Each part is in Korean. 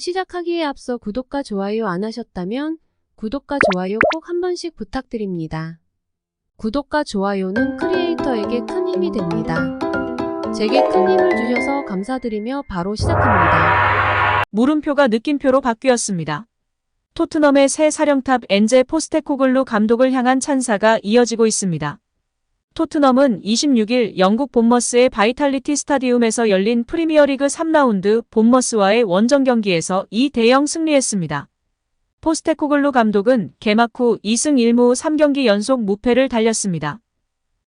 시작하기에 앞서 구독과 좋아요 안 하셨다면 구독과 좋아요 꼭 한 번씩 부탁드립니다. 구독과 좋아요는 크리에이터에게 큰 힘이 됩니다. 제게 큰 힘을 주셔서 감사드리며 바로 시작합니다. 물음표가 느낌표로 바뀌었습니다. 토트넘의 새 사령탑 엔제 포스테코글루 감독을 향한 찬사가 이어지고 있습니다. 토트넘은 26일 영국 본머스의 바이탈리티 스타디움에서 열린 프리미어리그 3라운드 본머스와의 원정 경기에서 2대0 승리했습니다. 포스테코글루 감독은 개막 후 2승 1무 3경기 연속 무패를 달렸습니다.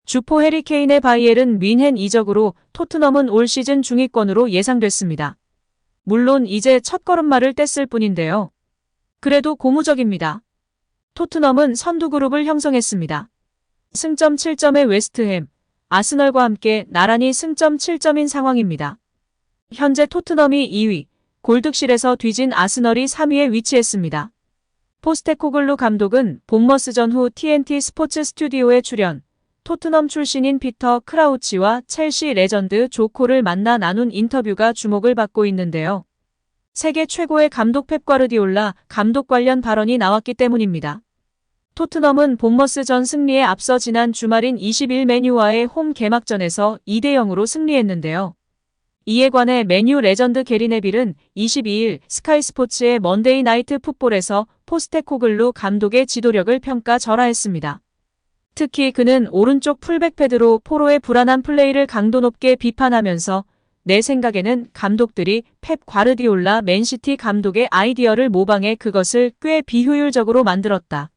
주포 해리 케인의 바이에른 뮌헨 이적으로 토트넘은 올 시즌 중위권으로 예상됐습니다. 물론 이제 첫걸음마를 뗐을 뿐인데요. 그래도 고무적입니다. 토트넘은 선두 그룹을 형성했습니다. 승점 7점의 웨스트햄, 아스널과 함께 나란히 승점 7점인 상황입니다. 현재 토트넘이 2위, 골득실에서 뒤진 아스널이 3위에 위치했습니다. 포스테코글루 감독은 본머스전 후 TNT 스포츠 스튜디오에 출연, 토트넘 출신인 피터 크라우치와 첼시 레전드 조코를 만나 나눈 인터뷰가 주목을 받고 있는데요. 세계 최고의 감독 펩 과르디올라 감독 관련 발언이 나왔기 때문입니다. 토트넘은 본머스전 승리에 앞서 지난 주말인 20일 맨유와의 홈 개막전에서 2대0으로 승리했는데요. 이에 관해 맨유 레전드 게리 네빌은 22일 스카이 스포츠의 먼데이 나이트 풋볼에서 포스테코글루 감독의 지도력을 평가절하했습니다. 특히 그는 오른쪽 풀백 페드로 포로의 불안한 플레이를 강도 높게 비판하면서 내 생각에는 감독들이 펩 과르디올라 맨시티 감독의 아이디어를 모방해 그것을 꽤 비효율적으로 만들었다.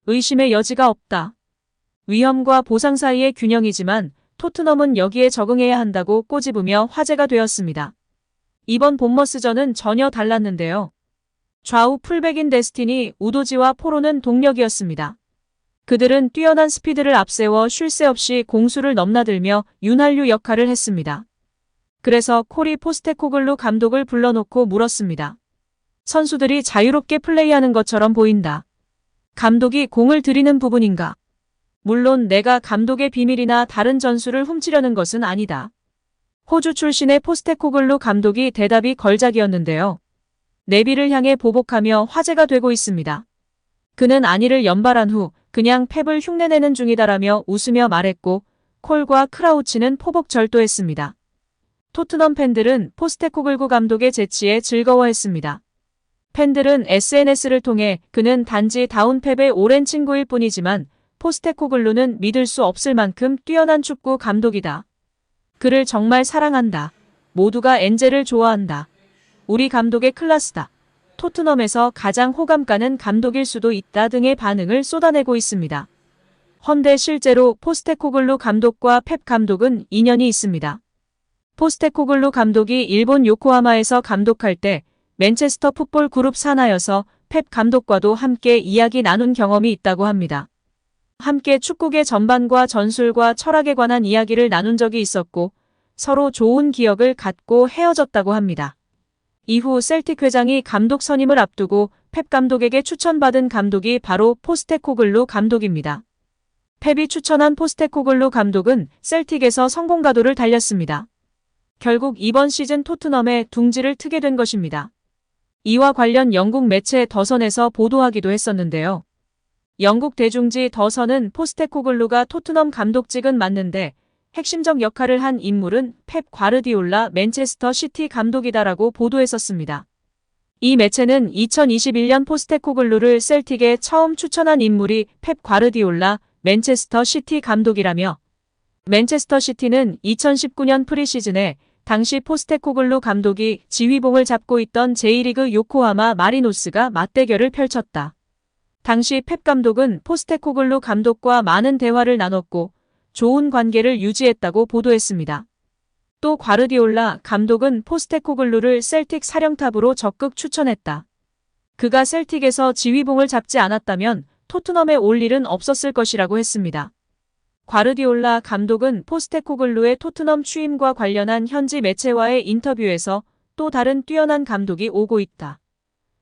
의심의 여지가 없다. 위험과 보상 사이의 균형이지만 토트넘은 여기에 적응해야 한다고 꼬집으며 화제가 되었습니다. 이번 본머스전은 전혀 달랐는데요. 좌우 풀백인 데스티니 우도지와 포로는 동력이었습니다. 그들은 뛰어난 스피드를 앞세워 쉴 새 없이 공수를 넘나들며 윤활유 역할을 했습니다. 그래서 콜이 포스테코글루 감독을 불러놓고 물었습니다. 선수들이 자유롭게 플레이하는 것처럼 보인다. 감독이 공을 들이는 부분인가? 물론 내가 감독의 비밀이나 다른 전술을 훔치려는 것은 아니다. 호주 출신의 포스테코글루 감독이 대답이 걸작이었는데요. 네빌을 향해 보복하며 화제가 되고 있습니다. 그는 안위를 연발한 후 그냥 펩을 흉내내는 중이다라며 웃으며 말했고 콜과 크라우치는 포복절도했습니다. 토트넘 팬들은 포스테코글루 감독의 재치에 즐거워했습니다. 팬들은 SNS를 통해 그는 단지 다운 펩의 오랜 친구일 뿐이지만 포스테코글루는 믿을 수 없을 만큼 뛰어난 축구 감독이다. 그를 정말 사랑한다. 모두가 엔젤을 좋아한다. 우리 감독의 클래스다. 토트넘에서 가장 호감 가는 감독일 수도 있다 등의 반응을 쏟아내고 있습니다. 헌데 실제로 포스테코글루 감독과 펩 감독은 인연이 있습니다. 포스테코글루 감독이 일본 요코하마에서 감독할 때 맨체스터 풋볼 그룹 산하여서 펩 감독과도 함께 이야기 나눈 경험이 있다고 합니다. 함께 축구계 전반과 전술과 철학에 관한 이야기를 나눈 적이 있었고 서로 좋은 기억을 갖고 헤어졌다고 합니다. 이후 셀틱 회장이 감독 선임을 앞두고 펩 감독에게 추천받은 감독이 바로 포스테코글루 감독입니다. 펩이 추천한 포스테코글루 감독은 셀틱에서 성공 가도를 달렸습니다. 결국 이번 시즌 토트넘에 둥지를 트게 된 것입니다. 이와 관련 영국 매체 더선에서 보도하기도 했었는데요. 영국 대중지 더선은 포스테코글루가 토트넘 감독직은 맞는데 핵심적 역할을 한 인물은 펩 과르디올라 맨체스터 시티 감독이다라고 보도했었습니다. 이 매체는 2021년 포스테코글루를 셀틱에 처음 추천한 인물이 펩 과르디올라 맨체스터 시티 감독이라며 맨체스터 시티는 2019년 프리시즌에 당시 포스테코글루 감독이 지휘봉을 잡고 있던 J리그 요코하마 마리노스가 맞대결을 펼쳤다. 당시 펩 감독은 포스테코글루 감독과 많은 대화를 나눴고 좋은 관계를 유지했다고 보도했습니다. 또 과르디올라 감독은 포스테코글루를 셀틱 사령탑으로 적극 추천했다. 그가 셀틱에서 지휘봉을 잡지 않았다면 토트넘에 올 일은 없었을 것이라고 했습니다. 과르디올라 감독은 포스테코글루의 토트넘 취임과 관련한 현지 매체와의 인터뷰에서 또 다른 뛰어난 감독이 오고 있다.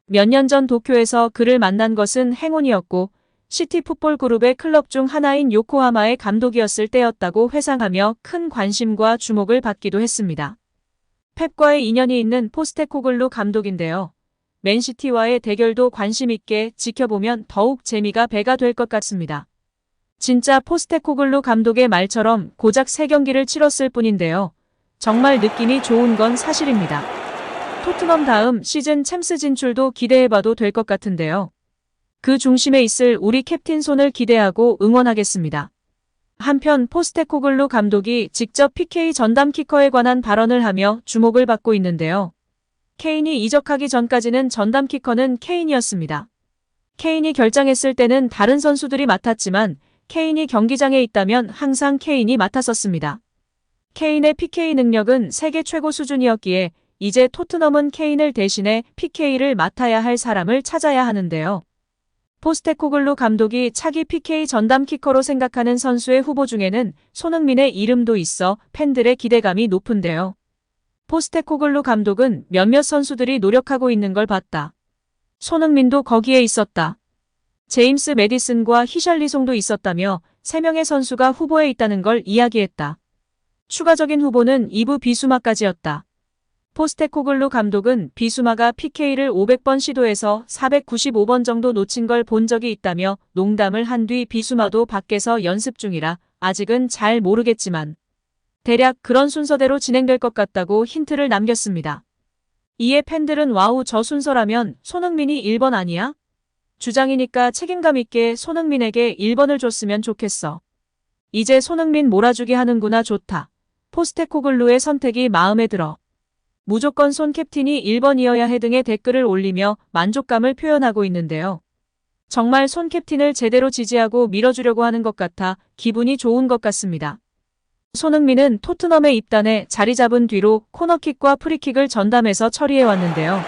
몇 년 전 도쿄에서 그를 만난 것은 행운이었고 시티 풋볼 그룹의 클럽 중 하나인 요코하마의 감독이었을 때였다고 회상하며 큰 관심과 주목을 받기도 했습니다. 펩과의 인연이 있는 포스테코글루 감독인데요. 맨시티와의 대결도 관심 있게 지켜보면 더욱 재미가 배가 될 것 같습니다. 진짜 포스테코글루 감독의 말처럼 고작 3경기를 치렀을 뿐인데요. 정말 느낌이 좋은 건 사실입니다. 토트넘 다음 시즌 챔스 진출도 기대해봐도 될 것 같은데요. 그 중심에 있을 우리 캡틴 손을 기대하고 응원하겠습니다. 한편 포스테코글루 감독이 직접 PK 전담 키커에 관한 발언을 하며 주목을 받고 있는데요. 케인이 이적하기 전까지는 전담 키커는 케인이었습니다. 케인이 결장했을 때는 다른 선수들이 맡았지만 케인이 경기장에 있다면 항상 케인이 맡았었습니다. 케인의 PK 능력은 세계 최고 수준이었기에 이제 토트넘은 케인을 대신해 PK를 맡아야 할 사람을 찾아야 하는데요. 포스테코글루 감독이 차기 PK 전담 키커로 생각하는 선수의 후보 중에는 손흥민의 이름도 있어 팬들의 기대감이 높은데요. 포스테코글루 감독은 몇몇 선수들이 노력하고 있는 걸 봤다. 손흥민도 거기에 있었다. 제임스 매디슨과 히샬리송도 있었다며 3명의 선수가 후보에 있다는 걸 이야기했다. 추가적인 후보는 이브 비수마까지였다. 포스테코글루 감독은 비수마가 PK를 500번 시도해서 495번 정도 놓친 걸 본 적이 있다며 농담을 한 뒤 비수마도 밖에서 연습 중이라 아직은 잘 모르겠지만 대략 그런 순서대로 진행될 것 같다고 힌트를 남겼습니다. 이에 팬들은 와우 저 순서라면 손흥민이 1번 아니야? 주장이니까 책임감 있게 손흥민에게 1번을 줬으면 좋겠어. 이제 손흥민 몰아주기 하는구나 좋다. 포스테코글루의 선택이 마음에 들어. 무조건 손 캡틴이 1번이어야 해 등의 댓글을 올리며 만족감을 표현하고 있는데요. 정말 손 캡틴을 제대로 지지하고 밀어주려고 하는 것 같아 기분이 좋은 것 같습니다. 손흥민은 토트넘에 입단해 자리 잡은 뒤로 코너킥과 프리킥을 전담해서 처리해왔는데요.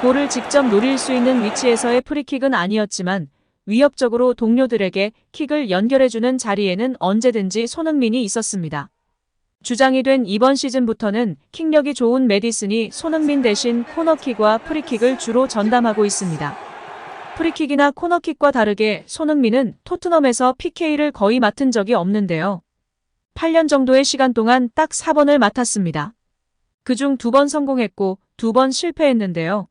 골을 직접 노릴 수 있는 위치에서의 프리킥은 아니었지만 위협적으로 동료들에게 킥을 연결해주는 자리에는 언제든지 손흥민이 있었습니다. 주장이 된 이번 시즌부터는 킥력이 좋은 매디슨이 손흥민 대신 코너킥과 프리킥을 주로 전담하고 있습니다. 프리킥이나 코너킥과 다르게 손흥민은 토트넘에서 PK를 거의 맡은 적이 없는데요. 8년 정도의 시간 동안 딱 4번을 맡았습니다. 그중 2번 성공했고 2번 실패했는데요.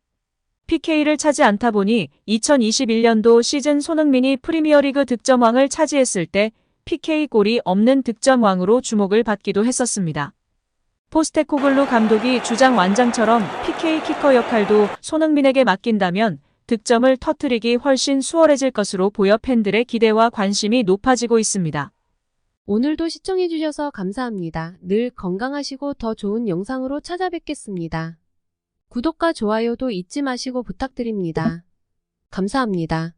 PK를 차지 않다 보니 2021년도 시즌 손흥민이 프리미어리그 득점왕을 차지했을 때 PK 골이 없는 득점왕으로 주목을 받기도 했었습니다. 포스테코글루 감독이 주장 완장처럼 PK 키커 역할도 손흥민에게 맡긴다면 득점을 터뜨리기 훨씬 수월해질 것으로 보여 팬들의 기대와 관심이 높아지고 있습니다. 오늘도 시청해주셔서 감사합니다. 늘 건강하시고 더 좋은 영상으로 찾아뵙겠습니다. 구독과 좋아요도 잊지 마시고 부탁드립니다. 감사합니다.